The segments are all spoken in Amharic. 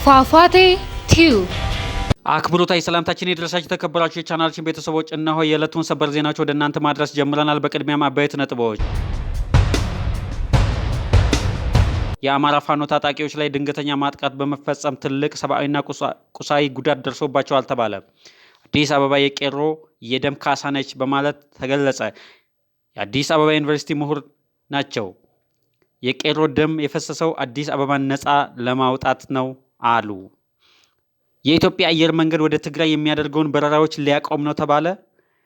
ፏፏቴ ቲዩብ አክብሮታዊ ሰላምታችን ይድረሳችሁ ተከበራችሁ የቻናላችን ቤተሰቦች፣ እነሆ የዕለቱን ሰበር ዜናዎች ወደ እናንተ ማድረስ ጀምረናል። በቅድሚያም አበይት ነጥቦች። የአማራ ፋኖ ታጣቂዎች ላይ ድንገተኛ ማጥቃት በመፈጸም ትልቅ ሰብአዊና ቁሳዊ ጉዳት ደርሶባቸዋል ተባለ። አዲስ አበባ የቄሮ የደም ካሳ ነች በማለት ተገለጸ። የአዲስ አበባ ዩኒቨርሲቲ ምሁር ናቸው። የቄሮ ደም የፈሰሰው አዲስ አበባን ነፃ ለማውጣት ነው አሉ። የኢትዮጵያ አየር መንገድ ወደ ትግራይ የሚያደርገውን በረራዎች ሊያቆም ነው ተባለ።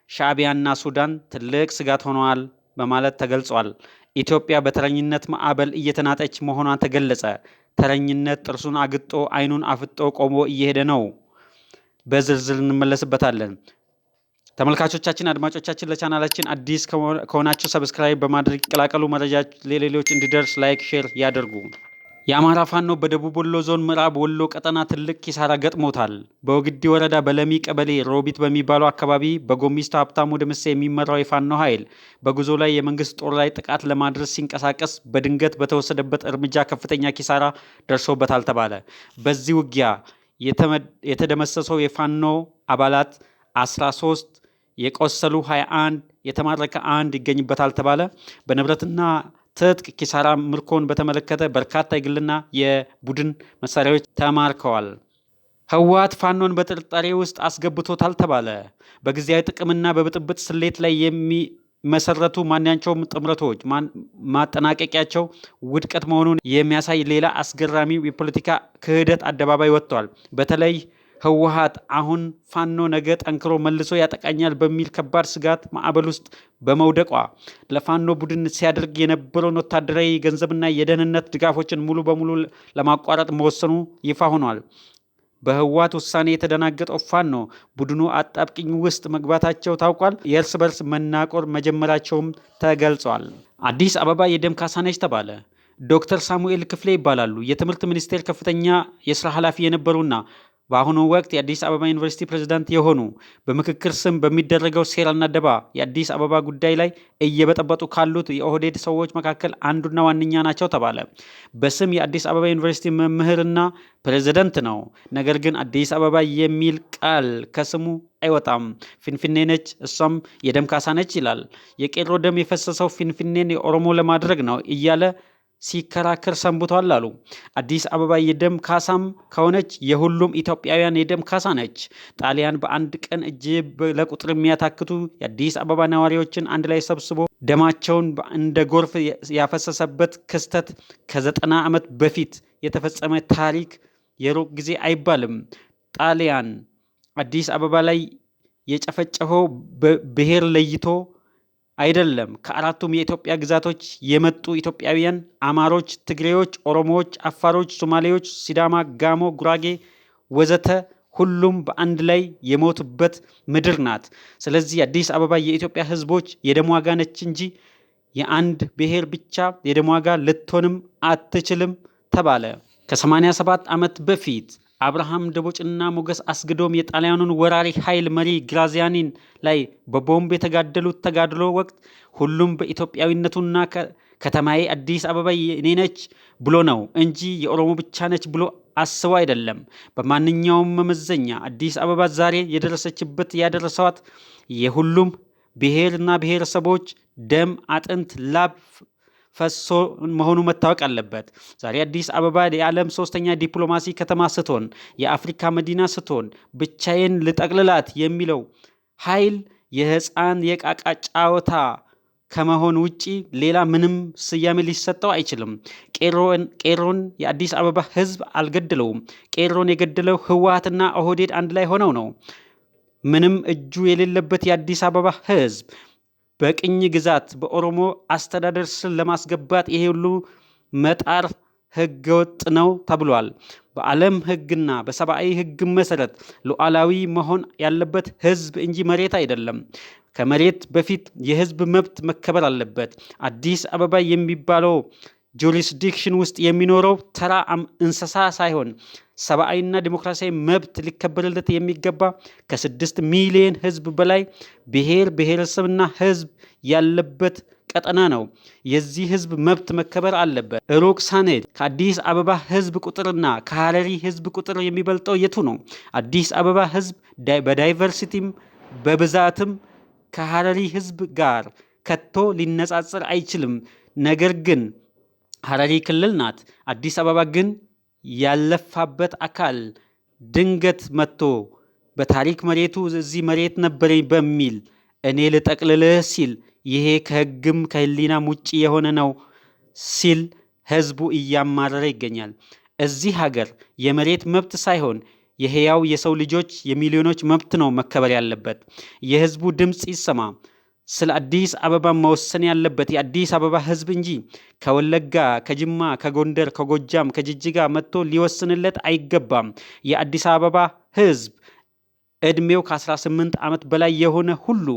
ሻዕቢያና ሱዳን ትልቅ ስጋት ሆነዋል በማለት ተገልጿል። ኢትዮጵያ በተረኝነት ማዕበል እየተናጠች መሆኗን ተገለጸ። ተረኝነት ጥርሱን አግጦ አይኑን አፍጦ ቆሞ እየሄደ ነው። በዝርዝር እንመለስበታለን። ተመልካቾቻችን፣ አድማጮቻችን ለቻናላችን አዲስ ከሆናችሁ ሰብስክራይብ በማድረግ ይቀላቀሉ። መረጃ ለሌሎች እንዲደርስ ላይክ፣ ሼር ያደርጉ። የአማራ ፋኖ በደቡብ ወሎ ዞን ምዕራብ ወሎ ቀጠና ትልቅ ኪሳራ ገጥሞታል። በወግዲ ወረዳ በለሚ ቀበሌ ሮቢት በሚባለው አካባቢ በጎሚስታ ሀብታሙ ደምሴ የሚመራው የፋኖ ኃይል በጉዞ ላይ የመንግስት ጦር ላይ ጥቃት ለማድረስ ሲንቀሳቀስ በድንገት በተወሰደበት እርምጃ ከፍተኛ ኪሳራ ደርሶበታል ተባለ። በዚህ ውጊያ የተደመሰሰው የፋኖ አባላት 13፣ የቆሰሉ 21፣ የተማረከ 1 ይገኝበታል ተባለ። በንብረትና ትጥቅ ኪሳራ ምርኮን በተመለከተ በርካታ የግልና የቡድን መሳሪያዎች ተማርከዋል። ህወሓት ፋኖን በጥርጣሬ ውስጥ አስገብቶታል ተባለ። በጊዜያዊ ጥቅምና በብጥብጥ ስሌት ላይ የሚመሰረቱ ማንኛቸውም ጥምረቶች ማጠናቀቂያቸው ውድቀት መሆኑን የሚያሳይ ሌላ አስገራሚ የፖለቲካ ክህደት አደባባይ ወጥቷል። በተለይ ህወሓት አሁን ፋኖ ነገ ጠንክሮ መልሶ ያጠቃኛል በሚል ከባድ ስጋት ማዕበል ውስጥ በመውደቋ ለፋኖ ቡድን ሲያደርግ የነበረውን ወታደራዊ ገንዘብና የደህንነት ድጋፎችን ሙሉ በሙሉ ለማቋረጥ መወሰኑ ይፋ ሆኗል። በህወሓት ውሳኔ የተደናገጠው ፋኖ ቡድኑ አጣብቂኝ ውስጥ መግባታቸው ታውቋል። የእርስ በርስ መናቆር መጀመራቸውም ተገልጿል። አዲስ አበባ የደም ካሳ ነች ተባለ። ዶክተር ሳሙኤል ክፍሌ ይባላሉ። የትምህርት ሚኒስቴር ከፍተኛ የስራ ኃላፊ የነበሩና በአሁኑ ወቅት የአዲስ አበባ ዩኒቨርሲቲ ፕሬዝዳንት የሆኑ በምክክር ስም በሚደረገው ሴራና ደባ የአዲስ አበባ ጉዳይ ላይ እየበጠበጡ ካሉት የኦህዴድ ሰዎች መካከል አንዱና ዋነኛ ናቸው ተባለ። በስም የአዲስ አበባ ዩኒቨርሲቲ መምህርና ፕሬዝዳንት ነው። ነገር ግን አዲስ አበባ የሚል ቃል ከስሙ አይወጣም። ፊንፊኔ ነች፣ እሷም የደም ካሳ ነች ይላል። የቄሮ ደም የፈሰሰው ፊንፊኔን የኦሮሞ ለማድረግ ነው እያለ ሲከራከር ሰንብቷል አሉ። አዲስ አበባ የደም ካሳም ከሆነች የሁሉም ኢትዮጵያውያን የደም ካሳ ነች። ጣሊያን በአንድ ቀን እጅግ ለቁጥር የሚያታክቱ የአዲስ አበባ ነዋሪዎችን አንድ ላይ ሰብስቦ ደማቸውን እንደ ጎርፍ ያፈሰሰበት ክስተት ከ90 ዓመት በፊት የተፈጸመ ታሪክ የሩቅ ጊዜ አይባልም። ጣሊያን አዲስ አበባ ላይ የጨፈጨፈው ብሔር ለይቶ አይደለም። ከአራቱም የኢትዮጵያ ግዛቶች የመጡ ኢትዮጵያውያን አማሮች፣ ትግሬዎች፣ ኦሮሞዎች፣ አፋሮች፣ ሶማሌዎች፣ ሲዳማ፣ ጋሞ፣ ጉራጌ ወዘተ ሁሉም በአንድ ላይ የሞቱበት ምድር ናት። ስለዚህ አዲስ አበባ የኢትዮጵያ ሕዝቦች የደም ዋጋ ነች እንጂ የአንድ ብሔር ብቻ የደም ዋጋ ልትሆንም አትችልም ተባለ። ከ87 ዓመት በፊት አብርሃም ደቦጭና ሞገስ አስገዶም የጣሊያኑን ወራሪ ኃይል መሪ ግራዚያኒን ላይ በቦምብ የተጋደሉት ተጋድሎ ወቅት ሁሉም በኢትዮጵያዊነቱና ከተማዬ አዲስ አበባ የኔ ነች ብሎ ነው እንጂ የኦሮሞ ብቻ ነች ብሎ አስቦ አይደለም። በማንኛውም መመዘኛ አዲስ አበባ ዛሬ የደረሰችበት ያደረሰዋት የሁሉም ብሔርና ብሔረሰቦች ደም፣ አጥንት፣ ላብ ፈሶ መሆኑ መታወቅ አለበት። ዛሬ አዲስ አበባ የዓለም 3ኛ ዲፕሎማሲ ከተማ ስትሆን፣ የአፍሪካ መዲና ስትሆን ብቻዬን ልጠቅልላት የሚለው ኃይል የህፃን የቃቃ ጫወታ ከመሆን ውጪ ሌላ ምንም ስያሜ ሊሰጠው አይችልም። ቄሮን የአዲስ አበባ ህዝብ አልገደለውም። ቄሮን የገደለው ህወሓትና ኦህዴድ አንድ ላይ ሆነው ነው። ምንም እጁ የሌለበት የአዲስ አበባ ህዝብ በቅኝ ግዛት በኦሮሞ አስተዳደር ስር ለማስገባት ይሄ ሁሉ መጣር ህገወጥ ነው ተብሏል። በዓለም ህግና በሰብአዊ ህግ መሰረት ሉዓላዊ መሆን ያለበት ህዝብ እንጂ መሬት አይደለም። ከመሬት በፊት የህዝብ መብት መከበር አለበት። አዲስ አበባ የሚባለው ጁሪስዲክሽን ውስጥ የሚኖረው ተራ እንስሳ ሳይሆን ሰብአዊና ዲሞክራሲያዊ መብት ሊከበርለት የሚገባ ከ6 ሚሊዮን ህዝብ በላይ ብሔር ብሔረሰብና ህዝብ ያለበት ቀጠና ነው። የዚህ ህዝብ መብት መከበር አለበት። ሩቅ ሳንሄድ ከአዲስ አበባ ህዝብ ቁጥርና ከሀረሪ ህዝብ ቁጥር የሚበልጠው የቱ ነው? አዲስ አበባ ህዝብ በዳይቨርሲቲም በብዛትም ከሀረሪ ህዝብ ጋር ከቶ ሊነጻጸር አይችልም። ነገር ግን ሀረሪ ክልል ናት። አዲስ አበባ ግን ያለፋበት አካል ድንገት መጥቶ በታሪክ መሬቱ እዚህ መሬት ነበረኝ በሚል እኔ ልጠቅልልህ ሲል ይሄ ከህግም ከህሊናም ውጪ የሆነ ነው ሲል ህዝቡ እያማረረ ይገኛል። እዚህ ሀገር የመሬት መብት ሳይሆን የህያው የሰው ልጆች የሚሊዮኖች መብት ነው መከበር ያለበት። የህዝቡ ድምፅ ይሰማ። ስለ አዲስ አበባ መወሰን ያለበት የአዲስ አበባ ህዝብ እንጂ ከወለጋ፣ ከጅማ፣ ከጎንደር፣ ከጎጃም፣ ከጅጅጋ መጥቶ ሊወስንለት አይገባም። የአዲስ አበባ ህዝብ እድሜው ከ18 ዓመት በላይ የሆነ ሁሉ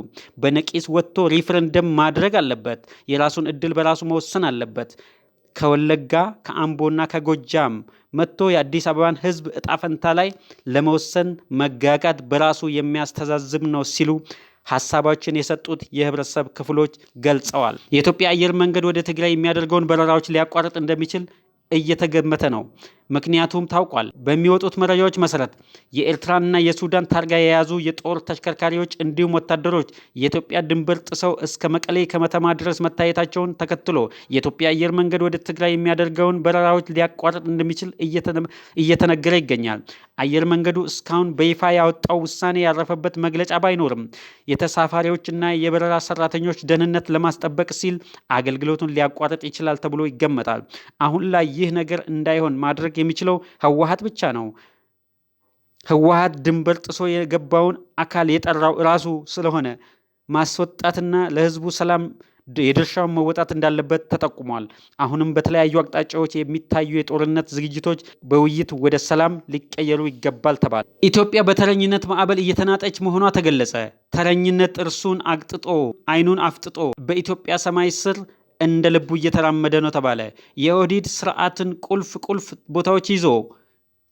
በነቂስ ወጥቶ ሪፍረንደም ማድረግ አለበት። የራሱን እድል በራሱ መወሰን አለበት። ከወለጋ ከአምቦና ከጎጃም መጥቶ የአዲስ አበባን ህዝብ እጣ ፈንታ ላይ ለመወሰን መጋጋት በራሱ የሚያስተዛዝብ ነው ሲሉ ሀሳባችን የሰጡት የህብረተሰብ ክፍሎች ገልጸዋል። የኢትዮጵያ አየር መንገድ ወደ ትግራይ የሚያደርገውን በረራዎች ሊያቋርጥ እንደሚችል እየተገመተ ነው። ምክንያቱም ታውቋል። በሚወጡት መረጃዎች መሰረት የኤርትራና የሱዳን ታርጋ የያዙ የጦር ተሽከርካሪዎች እንዲሁም ወታደሮች የኢትዮጵያ ድንበር ጥሰው እስከ መቀሌ ከመተማ ድረስ መታየታቸውን ተከትሎ የኢትዮጵያ አየር መንገድ ወደ ትግራይ የሚያደርገውን በረራዎች ሊያቋርጥ እንደሚችል እየተነገረ ይገኛል። አየር መንገዱ እስካሁን በይፋ ያወጣው ውሳኔ ያረፈበት መግለጫ ባይኖርም የተሳፋሪዎችና የበረራ ሰራተኞች ደህንነት ለማስጠበቅ ሲል አገልግሎቱን ሊያቋርጥ ይችላል ተብሎ ይገመታል። አሁን ላይ ይህ ነገር እንዳይሆን ማድረግ የሚችለው ህወሓት ብቻ ነው። ህወሓት ድንበር ጥሶ የገባውን አካል የጠራው ራሱ ስለሆነ ማስወጣትና ለህዝቡ ሰላም የድርሻውን መወጣት እንዳለበት ተጠቁሟል። አሁንም በተለያዩ አቅጣጫዎች የሚታዩ የጦርነት ዝግጅቶች በውይይት ወደ ሰላም ሊቀየሩ ይገባል ተባለ። ኢትዮጵያ በተረኝነት ማዕበል እየተናጠች መሆኗ ተገለጸ። ተረኝነት ጥርሱን አግጥጦ አይኑን አፍጥጦ በኢትዮጵያ ሰማይ ስር እንደ ልቡ እየተራመደ ነው ተባለ። የኦህዴድ ስርዓትን ቁልፍ ቦታዎች ይዞ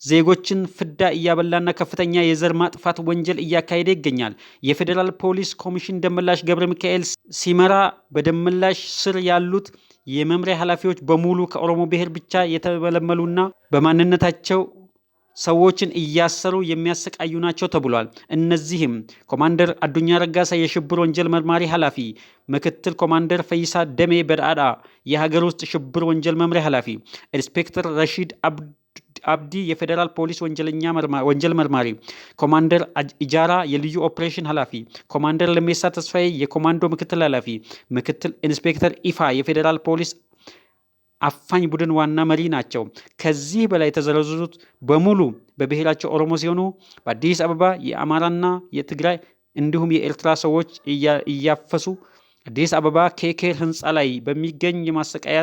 ዜጎችን ፍዳ እያበላና ከፍተኛ የዘር ማጥፋት ወንጀል እያካሄደ ይገኛል። የፌዴራል ፖሊስ ኮሚሽን ደመላሽ ገብረ ሚካኤል ሲመራ በደመላሽ ስር ያሉት የመምሪያ ኃላፊዎች በሙሉ ከኦሮሞ ብሔር ብቻ የተመለመሉና በማንነታቸው ሰዎችን እያሰሩ የሚያሰቃዩ ናቸው ተብሏል። እነዚህም ኮማንደር አዱኛ ረጋሳ የሽብር ወንጀል መርማሪ ኃላፊ፣ ምክትል ኮማንደር ፈይሳ ደሜ በዳዳ የሀገር ውስጥ ሽብር ወንጀል መምሪያ ኃላፊ፣ ኢንስፔክተር ረሺድ አብዲ የፌዴራል ፖሊስ ወንጀል መርማሪ፣ ኮማንደር ኢጃራ የልዩ ኦፕሬሽን ኃላፊ፣ ኮማንደር ለሜሳ ተስፋዬ የኮማንዶ ምክትል ኃላፊ፣ ምክትል ኢንስፔክተር ኢፋ የፌዴራል ፖሊስ አፋኝ ቡድን ዋና መሪ ናቸው። ከዚህ በላይ የተዘረዘሩት በሙሉ በብሔራቸው ኦሮሞ ሲሆኑ በአዲስ አበባ የአማራና የትግራይ እንዲሁም የኤርትራ ሰዎች እያፈሱ አዲስ አበባ ኬኬር ህንፃ ላይ በሚገኝ የማሰቃያ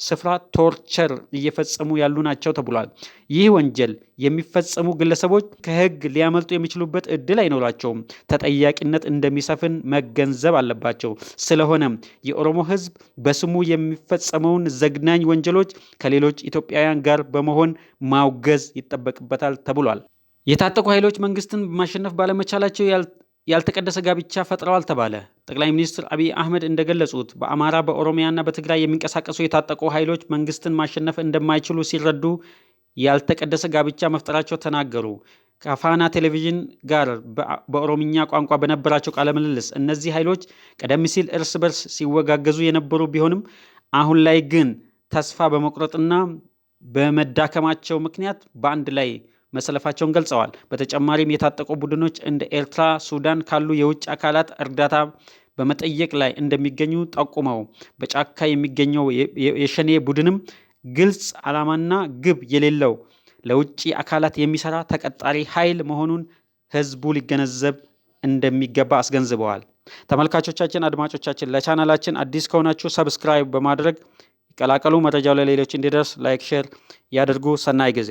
ስፍራ ቶርቸር እየፈጸሙ ያሉ ናቸው ተብሏል። ይህ ወንጀል የሚፈጸሙ ግለሰቦች ከህግ ሊያመልጡ የሚችሉበት እድል አይኖራቸውም። ተጠያቂነት እንደሚሰፍን መገንዘብ አለባቸው። ስለሆነም የኦሮሞ ህዝብ በስሙ የሚፈጸመውን ዘግናኝ ወንጀሎች ከሌሎች ኢትዮጵያውያን ጋር በመሆን ማውገዝ ይጠበቅበታል ተብሏል። የታጠቁ ኃይሎች መንግስትን ማሸነፍ ባለመቻላቸው ያልተቀደሰ ጋብቻ ፈጥረዋል ተባለ። ጠቅላይ ሚኒስትር አብይ አህመድ እንደገለጹት በአማራ በኦሮሚያና በትግራይ የሚንቀሳቀሱ የታጠቁ ኃይሎች መንግስትን ማሸነፍ እንደማይችሉ ሲረዱ ያልተቀደሰ ጋብቻ መፍጠራቸው ተናገሩ። ከፋና ቴሌቪዥን ጋር በኦሮምኛ ቋንቋ በነበራቸው ቃለ ምልልስ እነዚህ ኃይሎች ቀደም ሲል እርስ በርስ ሲወጋገዙ የነበሩ ቢሆንም አሁን ላይ ግን ተስፋ በመቁረጥና በመዳከማቸው ምክንያት በአንድ ላይ መሰለፋቸውን ገልጸዋል። በተጨማሪም የታጠቁ ቡድኖች እንደ ኤርትራ፣ ሱዳን ካሉ የውጭ አካላት እርዳታ በመጠየቅ ላይ እንደሚገኙ ጠቁመው በጫካ የሚገኘው የሸኔ ቡድንም ግልጽ ዓላማና ግብ የሌለው ለውጭ አካላት የሚሰራ ተቀጣሪ ኃይል መሆኑን ህዝቡ ሊገነዘብ እንደሚገባ አስገንዝበዋል። ተመልካቾቻችን፣ አድማጮቻችን ለቻናላችን አዲስ ከሆናችሁ ሰብስክራይብ በማድረግ ይቀላቀሉ። መረጃው ለሌሎች እንዲደርስ ላይክ፣ ሼር ያድርጉ። ሰናይ ጊዜ